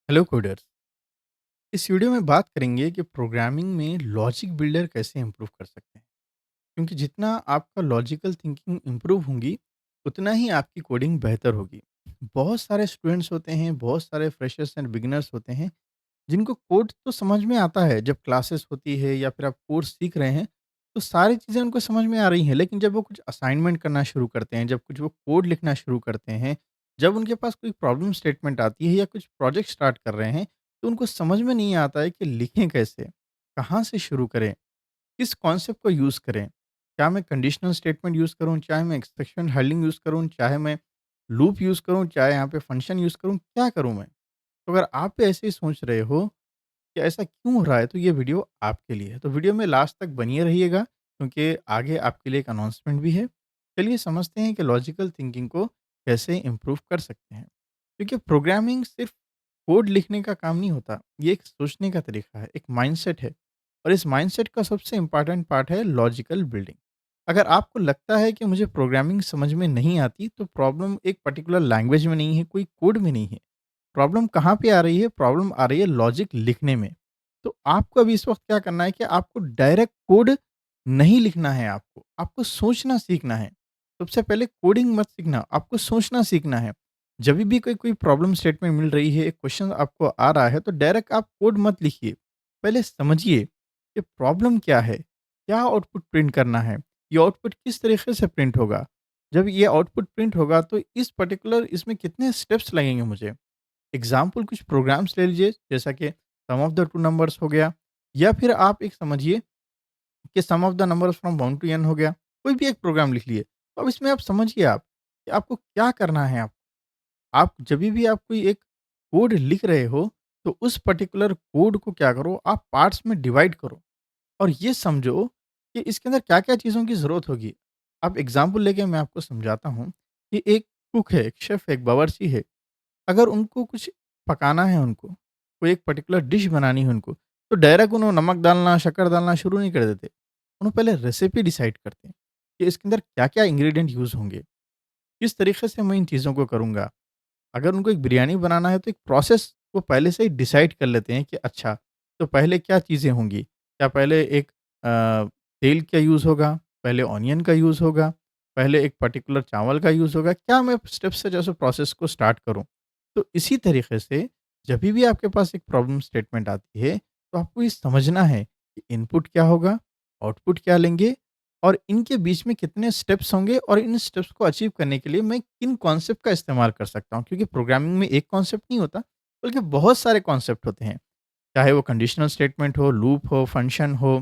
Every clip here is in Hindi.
Hello coders. इस वीडियो में बात करेंगे कि प्रोग्रामिंग में लॉजिक बिल्डर कैसे इम्प्रूव कर सकते हैं। क्योंकि जितना आपका लॉजिकल थिंकिंग इम्प्रूव होगी उतना ही आपकी कोडिंग बेहतर होगी। बहुत सारे स्टूडेंट्स होते हैं, बहुत सारे फ्रेशर्स एंड बिगिनर्स होते हैं जिनको कोड तो समझ में आता है। जब क्लासेस होती है या फिर आप कोर्स सीख रहे हैं तो सारी चीज़ें उनको समझ में आ रही हैं, लेकिन जब वो कुछ असाइनमेंट करना शुरू करते हैं, जब कुछ वो कोड लिखना शुरू करते हैं, जब उनके पास कोई प्रॉब्लम स्टेटमेंट आती है या कुछ प्रोजेक्ट स्टार्ट कर रहे हैं, तो उनको समझ में नहीं आता है कि लिखें कैसे, कहाँ से शुरू करें, किस कॉन्सेप्ट को यूज़ करें। क्या मैं कंडीशनल स्टेटमेंट यूज़ करूँ, चाहे मैं एक्सेप्शन हैंडलिंग यूज़ करूँ, चाहे मैं लूप यूज़ करूँ, चाहे यहाँ पे फंक्शन यूज़ करूँ, क्या करूँ मैं? तो अगर आप भी ऐसे ही सोच रहे हो कि ऐसा क्यों हो रहा है, तो ये वीडियो आपके लिए है। तो वीडियो में लास्ट तक बनिए रहिएगा, क्योंकि आगे आपके लिए एक अनाउंसमेंट भी है। चलिए समझते हैं कि लॉजिकल थिंकिंग को कैसे इम्प्रूव कर सकते हैं। क्योंकि प्रोग्रामिंग सिर्फ कोड लिखने का काम नहीं होता, ये एक सोचने का तरीका है, एक माइंडसेट है। और इस माइंडसेट का सबसे इम्पोर्टेंट पार्ट है लॉजिकल बिल्डिंग। अगर आपको लगता है कि मुझे प्रोग्रामिंग समझ में नहीं आती, तो प्रॉब्लम एक पर्टिकुलर लैंग्वेज में नहीं है, कोई कोड में नहीं है। प्रॉब्लम कहाँ पे आ रही है? प्रॉब्लम आ रही है लॉजिक लिखने में। तो आपको अभी इस वक़्त क्या करना है कि आपको डायरेक्ट कोड नहीं लिखना है आपको, आपको सोचना सीखना है। सबसे पहले कोडिंग मत सीखना, आपको सोचना सीखना है। जभी भी कोई कोई प्रॉब्लम स्टेटमेंट मिल रही है, एक क्वेश्चन आपको आ रहा है, तो डायरेक्ट आप कोड मत लिखिए। पहले समझिए कि प्रॉब्लम क्या है? क्या आउटपुट प्रिंट करना है? ये आउटपुट किस तरीके से प्रिंट होगा? जब ये आउटपुट प्रिंट होगा, तो इस पर्टिकुलर इसमें कितने स्टेप्स लगेंगे मुझे? एग्ज़ाम्पल कुछ प्रोग्राम्स ले लीजिए, जैसा कि सम ऑफ द 2 नंबर्स हो गया, या फिर आप एक समझिए कि sum of the numbers from 1 to n हो गया। कोई भी एक प्रोग्राम लिख लिए। तो अब इसमें आप समझिए आप कि आपको क्या करना है। आप जभी भी आप कोई एक कोड लिख रहे हो, तो उस पर्टिकुलर कोड को क्या करो, आप पार्ट्स में डिवाइड करो और ये समझो कि इसके अंदर क्या-क्या चीज़ों की ज़रूरत होगी। अब एग्ज़ाम्पल लेके मैं आपको समझाता हूँ कि एक कुक है, एक शेफ़ है, एक बावर्ची है। अगर उनको कुछ पकाना है उनको, कोई एक पर्टिकुलर डिश बनानी है उनको, तो डायरेक्ट उन्होंने नमक डालना, शक्कर डालना शुरू नहीं कर देते। उन्होंने पहले रेसिपी डिसाइड करते हैं कि इसके अंदर क्या-क्या इंग्रीडिएंट यूज़ होंगे, किस तरीके से मैं इन चीज़ों को करूँगा। अगर उनको एक बिरयानी बनाना है तो एक प्रोसेस वो पहले से ही डिसाइड कर लेते हैं कि अच्छा, तो पहले क्या चीज़ें होंगी? क्या पहले एक तेल का यूज़ होगा? पहले ऑनियन का यूज़ होगा? पहले एक पर्टिकुलर चावल का यूज़ होगा? क्या मैं स्टेप से जैसे प्रोसेस को स्टार्ट करूँ? तो इसी तरीके से जभी भी आपके पास एक प्रॉब्लम स्टेटमेंट आती है, तो आपको ये समझना है कि इनपुट क्या होगा, आउटपुट क्या लेंगे और इनके बीच में कितने स्टेप्स होंगे और इन स्टेप्स को अचीव करने के लिए मैं किन कॉन्सेप्ट का इस्तेमाल कर सकता हूँ। क्योंकि प्रोग्रामिंग में एक कॉन्सेप्ट नहीं होता, बल्कि बहुत सारे कॉन्सेप्ट होते हैं। चाहे वो कंडीशनल स्टेटमेंट हो, लूप हो, फंक्शन हो,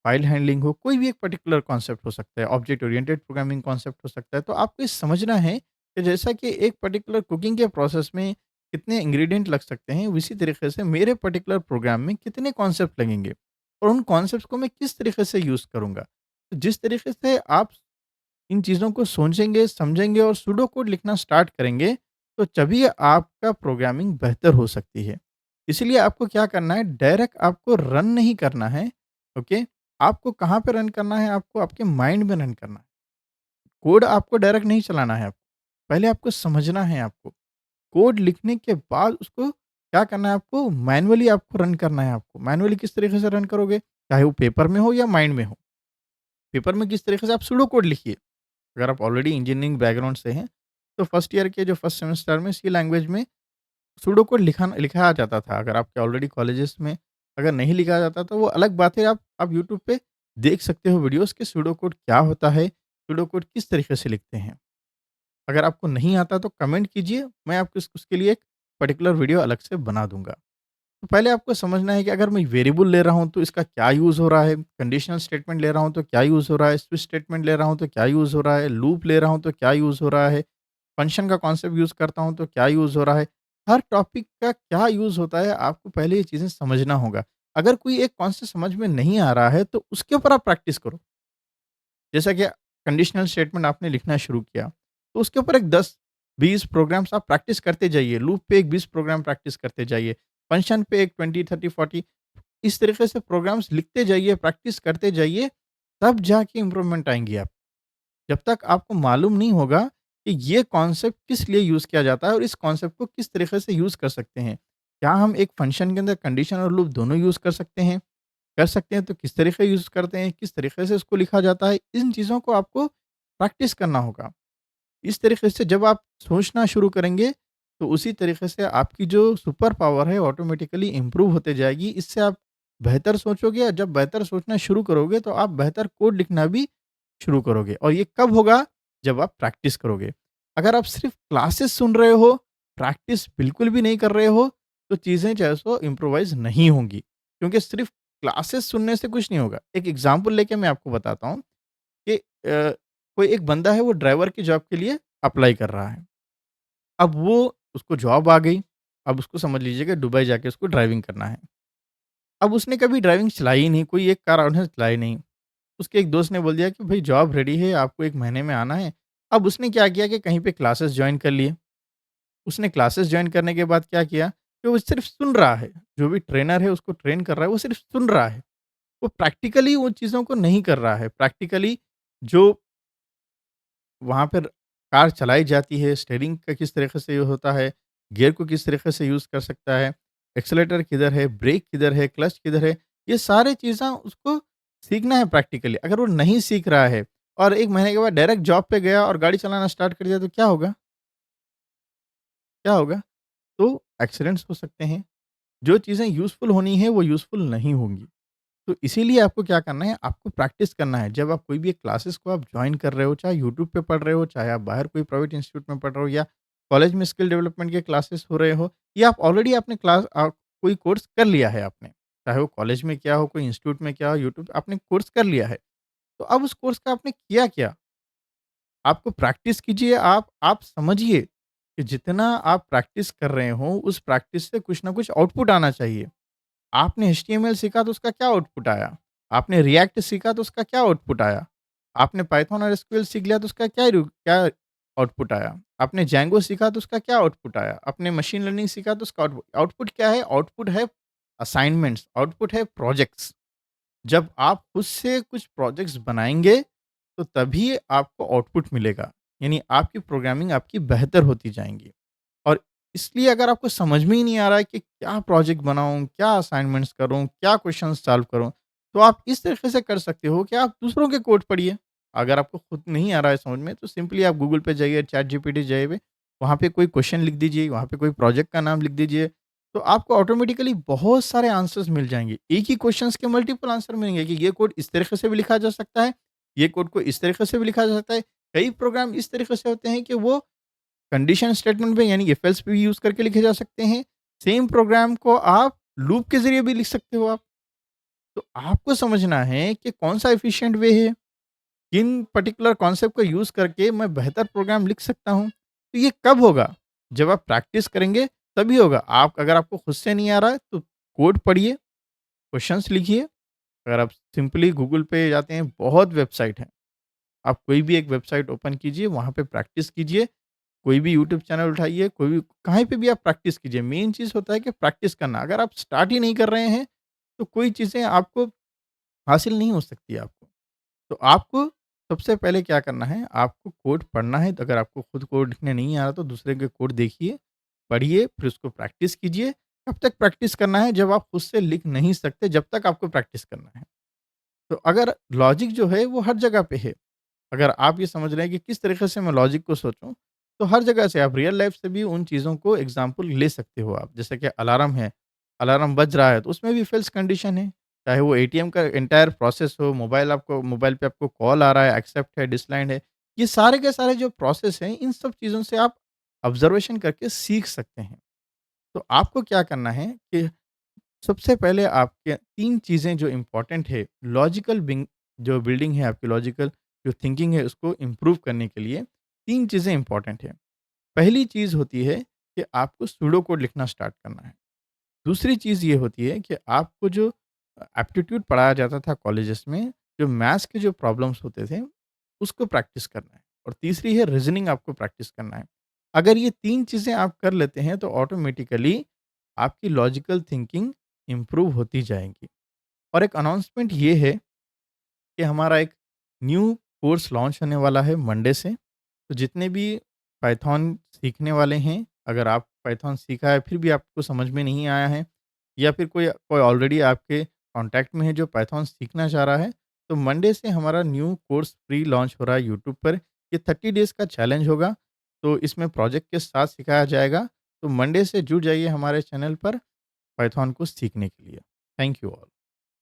फाइल हैंडलिंग हो, कोई भी एक पर्टिकुलर कॉन्सेप्ट हो सकता है, ऑब्जेक्ट ओरिएंटेड प्रोग्रामिंग कॉन्सेप्ट हो सकता है। तो आपको ये समझना है कि जैसा कि एक पर्टिकुलर कुकिंग के प्रोसेस में कितने इंग्रीडिएंट लग सकते हैं, उसी तरीके से मेरे पर्टिकुलर प्रोग्राम में कितने कॉन्सेप्ट लगेंगे और उन कॉन्सेप्ट्स को मैं किस तरीके से यूज़ करूँगा। तो जिस तरीके से आप इन चीज़ों को सोचेंगे, समझेंगे और सूडो कोड लिखना स्टार्ट करेंगे, तो तभी आपका प्रोग्रामिंग बेहतर हो सकती है। इसीलिए आपको क्या करना है, डायरेक्ट आपको रन नहीं करना है, ओके? आपको कहाँ पे रन करना है, आपको आपके माइंड में रन करना है। कोड आपको डायरेक्ट नहीं चलाना है आपको, पहले आपको समझना है आपको। कोड लिखने के बाद उसको क्या करना है आपको, मैनुअली आपको रन करना है आपको। मैनुअली किस तरीके से रन करोगे? चाहे वो पेपर में हो या माइंड में हो। पेपर में किस तरीके से आप सूडो कोड लिखिए। अगर आप ऑलरेडी इंजीनियरिंग बैकग्राउंड से हैं, तो फर्स्ट ईयर के जो फर्स्ट सेमेस्टर में सी लैंग्वेज में सूडो कोड लिखाया जाता था। अगर आपके ऑलरेडी कॉलेजेस में अगर नहीं लिखा जाता तो वो अलग बात है। आप यूट्यूब पे देख सकते हो वीडियोज़ कि सूडो कोड क्या होता है, सूडो कोड किस तरीके से लिखते हैं। अगर आपको नहीं आता तो कमेंट कीजिए, मैं आपको उसके लिए एक पर्टिकुलर वीडियो अलग से बना दूँगा। तो पहले आपको समझना है कि अगर मैं वेरिएबल ले रहा हूँ तो इसका क्या यूज़ हो रहा है, कंडीशनल स्टेटमेंट ले रहा हूँ तो क्या यूज़ हो रहा है, स्विच स्टेटमेंट ले रहा हूँ तो क्या यूज़ हो रहा है, लूप ले रहा हूँ तो क्या यूज़ हो रहा है, फंक्शन का कॉन्सेप्ट यूज़ करता हूँ तो क्या यूज़ हो रहा है। हर टॉपिक का क्या यूज़ होता है आपको पहले ये चीज़ें समझना होगा। अगर कोई एक कॉन्सेप्ट समझ में नहीं आ रहा है तो उसके ऊपर आप प्रैक्टिस करो। जैसा कि कंडीशनल स्टेटमेंट आपने लिखना शुरू किया, तो उसके ऊपर एक 10-20 प्रोग्राम्स आप प्रैक्टिस करते जाइए। लूप पे एक 20 प्रोग्राम प्रैक्टिस करते जाइए। फंक्शन पे एक 20, 30, 40 इस तरीके से प्रोग्राम्स लिखते जाइए, प्रैक्टिस करते जाइए, तब जाके इम्प्रूवमेंट आएँगी आप। जब तक आपको मालूम नहीं होगा कि ये कॉन्सेप्ट किस लिए यूज़ किया जाता है और इस कॉन्सेप्ट को किस तरीके से यूज़ कर सकते हैं। क्या हम एक फंक्शन के अंदर कंडीशन और लूप दोनों यूज़ कर सकते हैं? कर सकते हैं तो किस तरीके यूज़ करते हैं? किस तरीके से उसको लिखा जाता है? इन चीज़ों को आपको प्रैक्टिस करना होगा। इस तरीके से जब आप सोचना शुरू करेंगे, तो उसी तरीके से आपकी जो सुपर पावर है ऑटोमेटिकली इम्प्रूव होते जाएगी। इससे आप बेहतर सोचोगे और जब बेहतर सोचना शुरू करोगे, तो आप बेहतर कोड लिखना भी शुरू करोगे और ये कब होगा? जब आप प्रैक्टिस करोगे। अगर आप सिर्फ़ क्लासेस सुन रहे हो, प्रैक्टिस बिल्कुल भी नहीं कर रहे हो, तो चीज़ें जो है सो इम्प्रोवाइज़ नहीं होंगी। क्योंकि सिर्फ़ क्लासेस सुनने से कुछ नहीं होगा। एक एग्ज़ाम्पल लेके मैं आपको बताता हूँ कि कोई एक बंदा है वो ड्राइवर की जॉब के लिए अप्लाई कर रहा है। अब वो उसको जॉब आ गई, अब उसको समझ लीजिए कि दुबई जाके उसको ड्राइविंग करना है। अब उसने कभी ड्राइविंग चलाई ही नहीं, कोई एक कार उसने चलाई नहीं। उसके एक दोस्त ने बोल दिया कि भई जॉब रेडी है, आपको 1 महीने में आना है। अब उसने क्या किया कि कहीं पे क्लासेस जॉइन कर लिए। उसने क्लासेस जॉइन करने के बाद क्या किया कि वो सिर्फ़ सुन रहा है, जो भी ट्रेनर है उसको ट्रेन कर रहा है, वो सिर्फ़ सुन रहा है। वो प्रैक्टिकली उन चीज़ों को नहीं कर रहा है। प्रैक्टिकली जो वहाँ पर कार चलाई जाती है, स्टीयरिंग का किस तरीके से यूज़ होता है, गियर को किस तरीके से यूज़ कर सकता है, एक्सेलेरेटर किधर है, ब्रेक किधर है, क्लच किधर है, ये सारी चीज़ें उसको सीखना है प्रैक्टिकली। अगर वो नहीं सीख रहा है और 1 महीने के बाद डायरेक्ट जॉब पे गया और गाड़ी चलाना स्टार्ट कर दिया तो क्या होगा? क्या होगा? तो एक्सीडेंट्स हो सकते हैं। जो चीज़ें यूज़फुल होनी है, वो यूज़फुल नहीं होंगी। तो इसीलिए आपको क्या करना है, आपको प्रैक्टिस करना है। जब आप कोई भी एक क्लासेस को आप जॉइन कर रहे हो, चाहे यूट्यूब पे पढ़ रहे हो, चाहे आप बाहर कोई प्राइवेट इंस्टीट्यूट में पढ़ रहे हो या कॉलेज में स्किल डेवलपमेंट के क्लासेस हो रहे हो या आप ऑलरेडी आपने कोई कोर्स कर लिया है आपने। चाहे वो कॉलेज में किया हो, कोई इंस्टीट्यूट में किया हो, यूट्यूब आपने कोर्स कर लिया है। तो अब उस कोर्स का आपने किया क्या? आपको प्रैक्टिस कीजिए, आप समझिए कि जितना आप प्रैक्टिस कर रहे हो, उस प्रैक्टिस से कुछ ना कुछ आउटपुट आना चाहिए। आपने एचटीएमएल सीखा तो उसका क्या आउटपुट आया? आपने रिएक्ट सीखा तो उसका क्या आउटपुट आया? आपने पाइथन और एसक्यूएल सीख लिया तो उसका क्या आउटपुट आया? आपने जेंगो सीखा तो उसका क्या आउटपुट आया? आपने मशीन लर्निंग सीखा तो उसका आउटपुट आउटपुट क्या है? आउटपुट है असाइनमेंट्स, आउटपुट है प्रोजेक्ट्स। जब आप खुद से कुछ प्रोजेक्ट्स बनाएँगे, तो तभी आपको आउटपुट मिलेगा। यानी आपकी प्रोग्रामिंग आपकी बेहतर होती जाएँगी। और इसलिए अगर आपको समझ में ही नहीं आ रहा है कि क्या प्रोजेक्ट बनाऊँ, क्या असाइनमेंट्स करूँ, क्या क्वेश्चंस सॉल्व करूँ, तो आप इस तरीके से कर सकते हो कि आप दूसरों के कोड पढ़िए। अगर आपको खुद नहीं आ रहा है समझ में, तो सिंपली आप गूगल पे जाइए, चैटजीपीटी जाइए, वहाँ पे कोई क्वेश्चन लिख दीजिए, वहाँ पे कोई प्रोजेक्ट का नाम लिख दीजिए, तो आपको ऑटोमेटिकली बहुत सारे आंसर्स मिल जाएँगे। एक ही क्वेश्चंस के मल्टीपल आंसर मिलेंगे कि ये कोड इस तरीके से भी लिखा जा सकता है, ये कोड को इस तरीके से भी लिखा जा सकता है। कई प्रोग्राम इस तरीके से होते हैं कि वो कंडीशन स्टेटमेंट में यानी इफ एल्स भी यूज़ करके लिखे जा सकते हैं। सेम प्रोग्राम को आप लूप के ज़रिए भी लिख सकते हो आप। तो आपको समझना है कि कौन-सा एफिशिएंट वे है, किन पर्टिकुलर कॉन्सेप्ट को यूज़ करके मैं बेहतर प्रोग्राम लिख सकता हूँ। तो ये कब होगा? जब आप प्रैक्टिस करेंगे तभी होगा। आप अगर आपको खुद से नहीं आ रहा है तो कोड पढ़िए, क्वेश्चंस लिखिए। अगर आप सिंपली गूगल पे जाते हैं बहुत वेबसाइट हैं। आप कोई भी एक वेबसाइट ओपन कीजिए, वहाँ पे प्रैक्टिस कीजिए। कोई भी यूट्यूब चैनल उठाइए, कोई भी कहीं पे भी आप प्रैक्टिस कीजिए। मेन चीज़ होता है कि प्रैक्टिस करना। अगर आप स्टार्ट ही नहीं कर रहे हैं, तो कोई चीज़ें आपको हासिल नहीं हो सकती आपको। तो आपको सबसे पहले क्या करना है, आपको कोड पढ़ना है। तो अगर आपको खुद कोड लिखने नहीं आ रहा, तो दूसरे के कोड देखिए, पढ़िए, फिर उसको प्रैक्टिस कीजिए। कब तक प्रैक्टिस करना है? जब आप खुद से लिख नहीं सकते, जब तक आपको प्रैक्टिस करना है। तो अगर लॉजिक जो है, वो हर जगह पे है। अगर आप ये समझ रहे हैं कि किस तरीके से मैं लॉजिक को सोचूँ, तो हर जगह से आप रियल लाइफ़ से भी उन चीज़ों को एग्ज़ाम्पल ले सकते हो आप। जैसे कि अलार्म है, अलार्म बज रहा है तो उसमें भी इफ एल्स कंडीशन है। चाहे वो एटीएम का एंटायर प्रोसेस हो, मोबाइल पे आपको कॉल आ रहा है, एक्सेप्ट है, डिक्लाइन्ड है। ये सारे के सारे जो प्रोसेस हैं, इन सब चीज़ों से आप ऑब्ज़र्वेशन करके सीख सकते हैं। तो आपको क्या करना है कि सबसे पहले आपके 3 चीज़ें जो इम्पोर्टेंट है, लॉजिकल बिंग जो बिल्डिंग है आपकी लॉजिकल जो थिंकिंग है उसको इम्प्रूव करने के लिए 3 चीज़ें इम्पोर्टेंट है। पहली चीज़ होती है कि आपको सूडो कोड लिखना स्टार्ट करना है। दूसरी चीज़ ये होती है कि आपको जो एप्टीट्यूड पढ़ाया जाता था कॉलेजेस में, जो मैथ्स के जो प्रॉब्लम्स होते थे, उसको प्रैक्टिस करना है। और तीसरी है रीज़निंग आपको प्रैक्टिस करना है। अगर ये 3 चीज़ें आप कर लेते हैं तो ऑटोमेटिकली आपकी लॉजिकल थिंकिंग इम्प्रूव होती जाएगी। और एक अनाउंसमेंट ये है कि हमारा एक न्यू कोर्स लॉन्च होने वाला है मंडे से। तो जितने भी पाइथन सीखने वाले हैं, अगर आप पाइथन सीखा है, फिर भी आपको समझ में नहीं आया है, या फिर कोई कोई ऑलरेडी आपके कॉन्टैक्ट में है जो पाइथन सीखना चाह रहा है, तो मंडे से हमारा न्यू कोर्स फ्री लॉन्च हो रहा है यूट्यूब पर। ये 30 डेज़ का चैलेंज होगा, तो इसमें प्रोजेक्ट के साथ सिखाया जाएगा। तो मंडे से जुड़ जाइए हमारे चैनल पर पाइथन को सीखने के लिए। Thank you all.